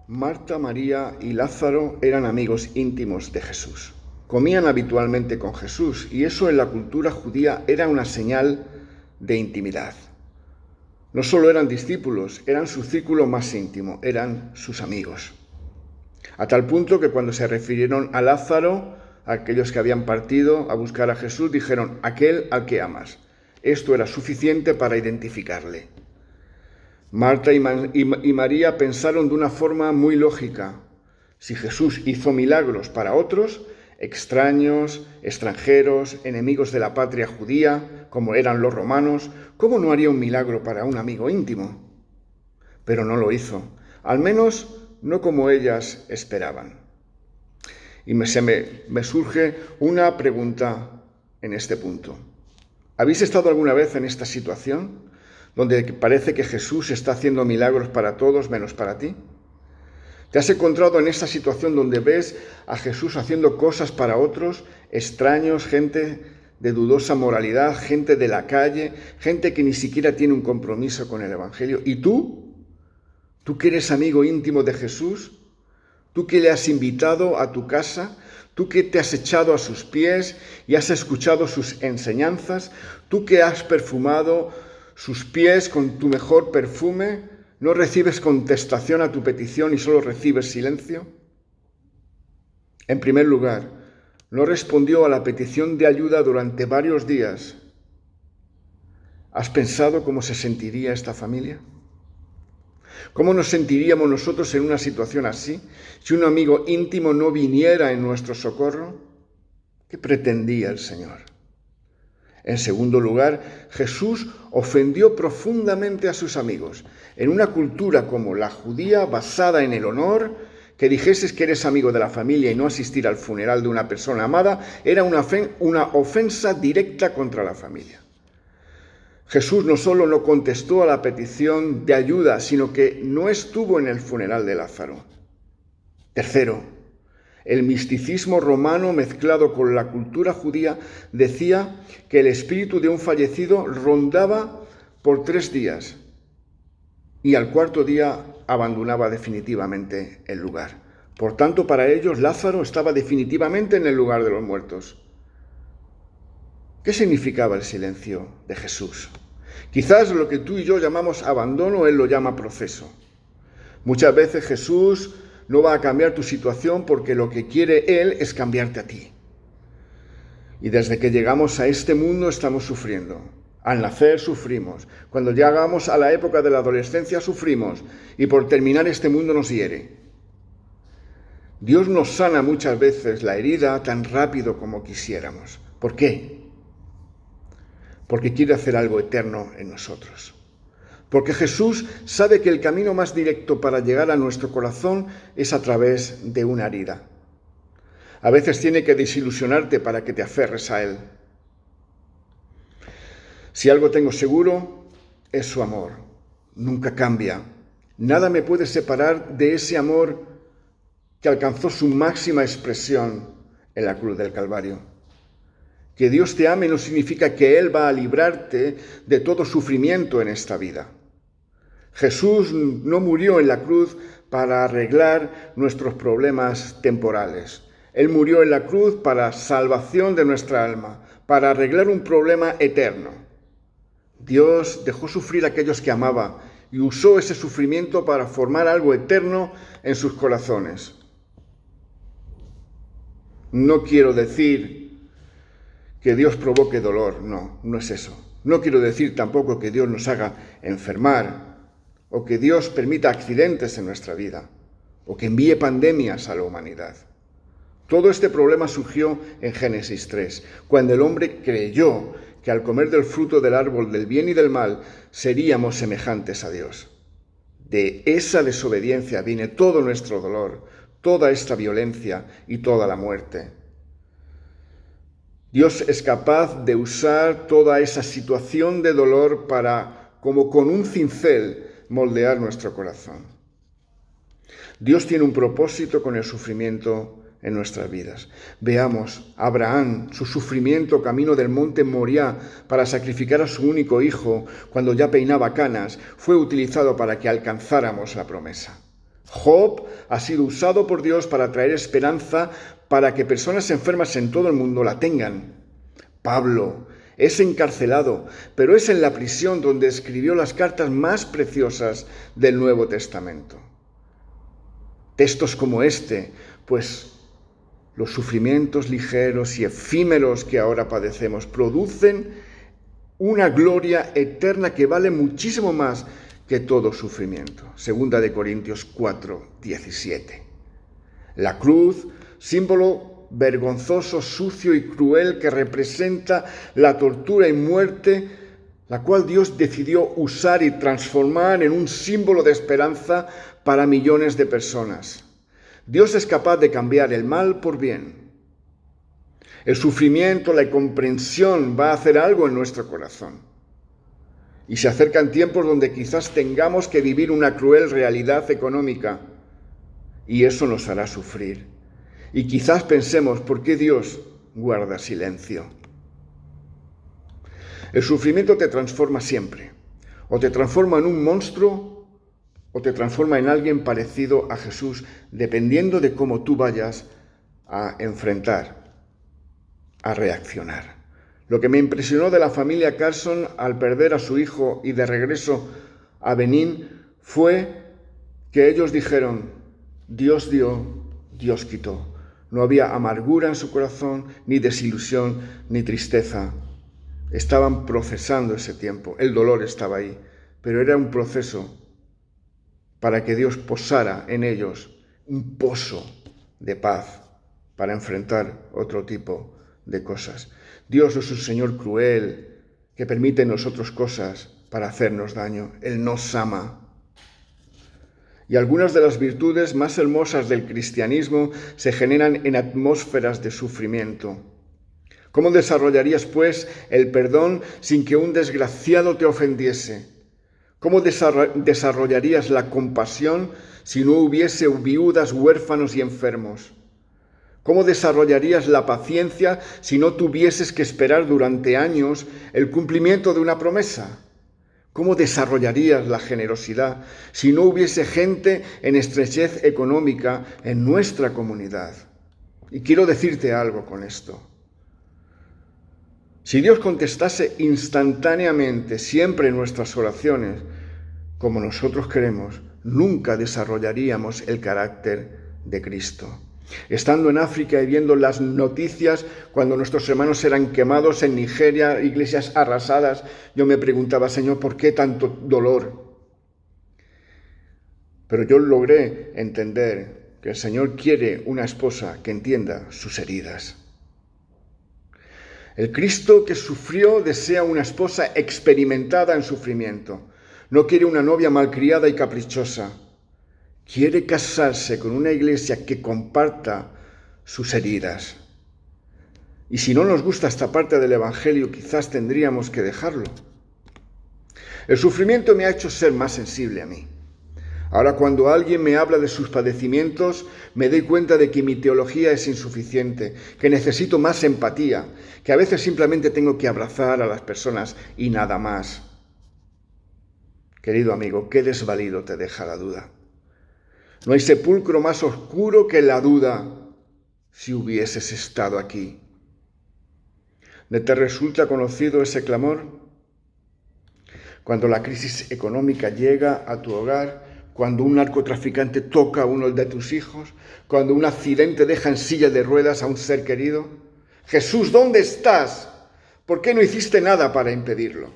Marta, María y Lázaro eran amigos íntimos de Jesús. Comían habitualmente con Jesús y eso en la cultura judía era una señal de intimidad. No solo eran discípulos, eran su círculo más íntimo, eran sus amigos. A tal punto que cuando se refirieron a Lázaro, a aquellos que habían partido a buscar a Jesús, dijeron: aquel al que amas. Esto era suficiente para identificarle. Marta y María pensaron de una forma muy lógica: si Jesús hizo milagros para otros, extraños, extranjeros, enemigos de la patria judía, como eran los romanos, ¿cómo no haría un milagro para un amigo íntimo? Pero no lo hizo, al menos no como ellas esperaban. Y me surge una pregunta en este punto. ¿Habéis estado alguna vez en esta situación donde parece que Jesús está haciendo milagros para todos menos para ti? ¿Te has encontrado en esta situación donde ves a Jesús haciendo cosas para otros, extraños, gente de dudosa moralidad, gente de la calle, gente que ni siquiera tiene un compromiso con el Evangelio? ¿Y tú? ¿Tú que eres amigo íntimo de Jesús? ¿Tú que le has invitado a tu casa? ¿Tú que te has echado a sus pies y has escuchado sus enseñanzas? ¿Tú que has perfumado sus pies con tu mejor perfume? ¿No recibes contestación a tu petición y solo recibes silencio? En primer lugar, no respondió a la petición de ayuda durante varios días. ¿Has pensado cómo se sentiría esta familia? ¿Cómo nos sentiríamos nosotros en una situación así, si un amigo íntimo no viniera en nuestro socorro? ¿Qué pretendía el Señor? En segundo lugar, Jesús ofendió profundamente a sus amigos. En una cultura como la judía, basada en el honor, que dijeses que eres amigo de la familia y no asistir al funeral de una persona amada era una ofensa directa contra la familia. Jesús no solo no contestó a la petición de ayuda, sino que no estuvo en el funeral de Lázaro. Tercero, el misticismo romano mezclado con la cultura judía decía que el espíritu de un fallecido rondaba por 3 días y al cuarto día abandonaba definitivamente el lugar. Por tanto, para ellos Lázaro estaba definitivamente en el lugar de los muertos. ¿Qué significaba el silencio de Jesús? Quizás lo que tú y yo llamamos abandono, Él lo llama proceso. Muchas veces Jesús no va a cambiar tu situación porque lo que quiere Él es cambiarte a ti. Y desde que llegamos a este mundo estamos sufriendo. Al nacer sufrimos. Cuando llegamos a la época de la adolescencia sufrimos. Y por terminar este mundo nos hiere. Dios nos sana muchas veces la herida tan rápido como quisiéramos. ¿Por qué? Porque quiere hacer algo eterno en nosotros. Porque Jesús sabe que el camino más directo para llegar a nuestro corazón es a través de una herida. A veces tiene que desilusionarte para que te aferres a Él. Si algo tengo seguro, es su amor. Nunca cambia. Nada me puede separar de ese amor que alcanzó su máxima expresión en la cruz del Calvario. Que Dios te ame no significa que Él va a librarte de todo sufrimiento en esta vida. Jesús no murió en la cruz para arreglar nuestros problemas temporales. Él murió en la cruz para salvación de nuestra alma, para arreglar un problema eterno. Dios dejó sufrir a aquellos que amaba y usó ese sufrimiento para formar algo eterno en sus corazones. No quiero decir que Dios provoque dolor, no es eso. No quiero decir tampoco que Dios nos haga enfermar o que Dios permita accidentes en nuestra vida o que envíe pandemias a la humanidad. Todo este problema surgió en Génesis 3, cuando el hombre creyó que al comer del fruto del árbol del bien y del mal seríamos semejantes a Dios. De esa desobediencia viene todo nuestro dolor, toda esta violencia y toda la muerte. Dios es capaz de usar toda esa situación de dolor para, como con un cincel, moldear nuestro corazón. Dios tiene un propósito con el sufrimiento en nuestras vidas. Veamos a Abraham, su sufrimiento camino del monte Moriah para sacrificar a su único hijo cuando ya peinaba canas, fue utilizado para que alcanzáramos la promesa. Job ha sido usado por Dios para traer esperanza para que personas enfermas en todo el mundo la tengan. Pablo es encarcelado, pero es en la prisión donde escribió las cartas más preciosas del Nuevo Testamento. Textos como este, pues los sufrimientos ligeros y efímeros que ahora padecemos producen una gloria eterna que vale muchísimo más que todo sufrimiento. Segunda de Corintios 4:17. La cruz, símbolo vergonzoso, sucio y cruel que representa la tortura y muerte, la cual Dios decidió usar y transformar en un símbolo de esperanza para millones de personas. Dios es capaz de cambiar el mal por bien. El sufrimiento, la incomprensión va a hacer algo en nuestro corazón. Y se acercan tiempos donde quizás tengamos que vivir una cruel realidad económica y eso nos hará sufrir. Y quizás pensemos, ¿por qué Dios guarda silencio? El sufrimiento te transforma siempre. O te transforma en un monstruo o te transforma en alguien parecido a Jesús, dependiendo de cómo tú vayas a enfrentar, a reaccionar. Lo que me impresionó de la familia Carson al perder a su hijo y de regreso a Benín fue que ellos dijeron, Dios dio, Dios quitó. No había amargura en su corazón, ni desilusión, ni tristeza. Estaban procesando ese tiempo, el dolor estaba ahí, pero era un proceso para que Dios posara en ellos un pozo de paz para enfrentar otro tipo de cosas. Dios es un Señor cruel que permite en nosotros cosas para hacernos daño. Él nos ama. Y algunas de las virtudes más hermosas del cristianismo se generan en atmósferas de sufrimiento. ¿Cómo desarrollarías, pues, el perdón sin que un desgraciado te ofendiese? ¿Cómo desarrollarías la compasión si no hubiese viudas, huérfanos y enfermos? ¿Cómo desarrollarías la paciencia si no tuvieses que esperar durante años el cumplimiento de una promesa? ¿Cómo desarrollarías la generosidad si no hubiese gente en estrechez económica en nuestra comunidad? Y quiero decirte algo con esto. Si Dios contestase instantáneamente siempre nuestras oraciones, como nosotros queremos, nunca desarrollaríamos el carácter de Cristo. Estando en África y viendo las noticias cuando nuestros hermanos eran quemados en Nigeria, iglesias arrasadas, yo me preguntaba, Señor, ¿por qué tanto dolor? Pero yo logré entender que el Señor quiere una esposa que entienda sus heridas. El Cristo que sufrió desea una esposa experimentada en sufrimiento. No quiere una novia malcriada y caprichosa. Quiere casarse con una iglesia que comparta sus heridas. Y si no nos gusta esta parte del Evangelio, quizás tendríamos que dejarlo. El sufrimiento me ha hecho ser más sensible a mí. Ahora, cuando alguien me habla de sus padecimientos, me doy cuenta de que mi teología es insuficiente, que necesito más empatía, que a veces simplemente tengo que abrazar a las personas y nada más. Querido amigo, qué desvalido te deja la duda. No hay sepulcro más oscuro que la duda si hubieses estado aquí. ¿No te resulta conocido ese clamor? Cuando la crisis económica llega a tu hogar, cuando un narcotraficante toca a uno de tus hijos, cuando un accidente deja en silla de ruedas a un ser querido. Jesús, ¿dónde estás? ¿Por qué no hiciste nada para impedirlo?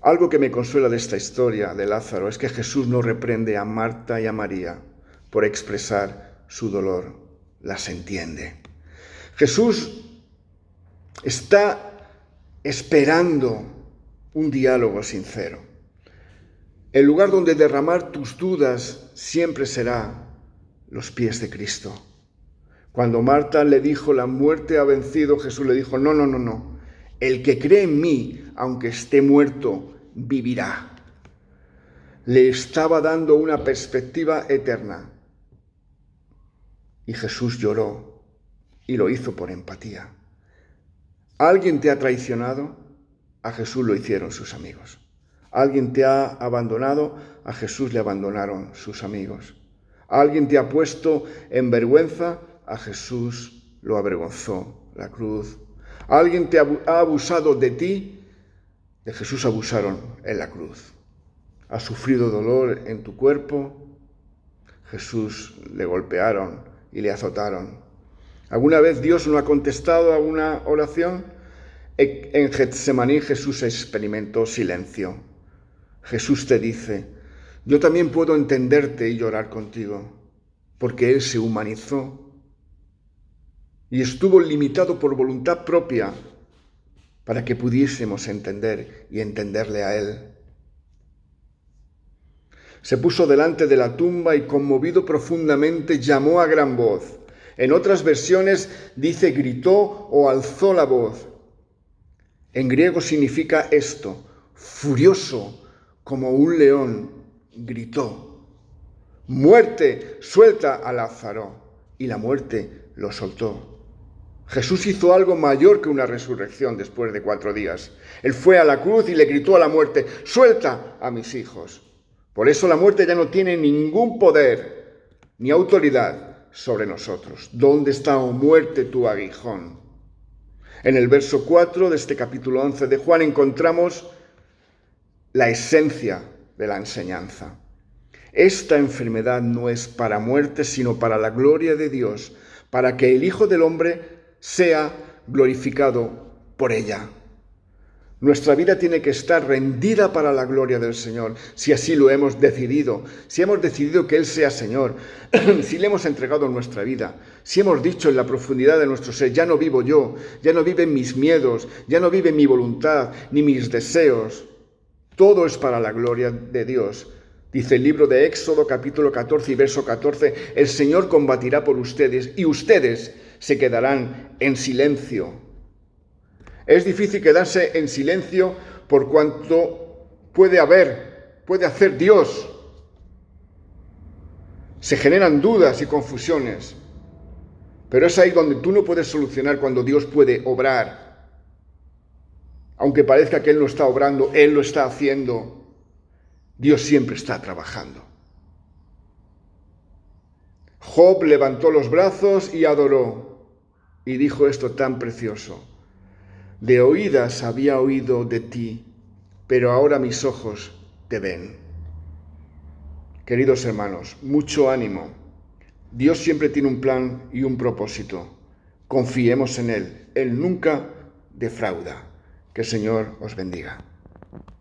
Algo que me consuela de esta historia de Lázaro es que Jesús no reprende a Marta y a María por expresar su dolor, las entiende. Jesús está esperando un diálogo sincero. El lugar donde derramar tus dudas siempre será los pies de Cristo. Cuando Marta le dijo, la muerte ha vencido, Jesús le dijo, no. El que cree en mí, aunque esté muerto, vivirá. Le estaba dando una perspectiva eterna. Y Jesús lloró y lo hizo por empatía. ¿Alguien te ha traicionado? A Jesús lo hicieron sus amigos. Alguien te ha abandonado, a Jesús le abandonaron sus amigos. Alguien te ha puesto en vergüenza, a Jesús lo avergonzó la cruz. Alguien te ha abusado de ti, de Jesús abusaron en la cruz. Has sufrido dolor en tu cuerpo, Jesús le golpearon y le azotaron. ¿Alguna vez Dios no ha contestado a una oración? En Getsemaní Jesús experimentó silencio. Jesús te dice, yo también puedo entenderte y llorar contigo, porque Él se humanizó y estuvo limitado por voluntad propia para que pudiésemos entender y entenderle a Él. Se puso delante de la tumba y conmovido profundamente llamó a gran voz. En otras versiones dice gritó o alzó la voz. En griego significa esto, furioso como un león, gritó. Muerte, suelta a Lázaro. Y la muerte lo soltó. Jesús hizo algo mayor que una resurrección después de 4 días. Él fue a la cruz y le gritó a la muerte, suelta a mis hijos. Por eso la muerte ya no tiene ningún poder ni autoridad sobre nosotros. ¿Dónde está, oh muerte, tu aguijón? En el verso 4 de este capítulo 11 de Juan encontramos la esencia de la enseñanza. Esta enfermedad no es para muerte, sino para la gloria de Dios, para que el Hijo del Hombre sea glorificado por ella. Nuestra vida tiene que estar rendida para la gloria del Señor, si así lo hemos decidido, si hemos decidido que Él sea Señor, si le hemos entregado nuestra vida, si hemos dicho en la profundidad de nuestro ser, ya no vivo yo, ya no viven mis miedos, ya no vive mi voluntad, ni mis deseos. Todo es para la gloria de Dios. Dice el libro de Éxodo, capítulo 14 y verso 14, el Señor combatirá por ustedes y ustedes se quedarán en silencio. Es difícil quedarse en silencio por cuanto puede hacer Dios. Se generan dudas y confusiones, pero es ahí donde tú no puedes solucionar cuando Dios puede obrar. Aunque parezca que Él no está obrando, Él lo está haciendo. Dios siempre está trabajando. Job levantó los brazos y adoró, y dijo esto tan precioso. De oídas había oído de ti, pero ahora mis ojos te ven. Queridos hermanos, mucho ánimo. Dios siempre tiene un plan y un propósito. Confiemos en Él. Él nunca defrauda. Que el Señor os bendiga.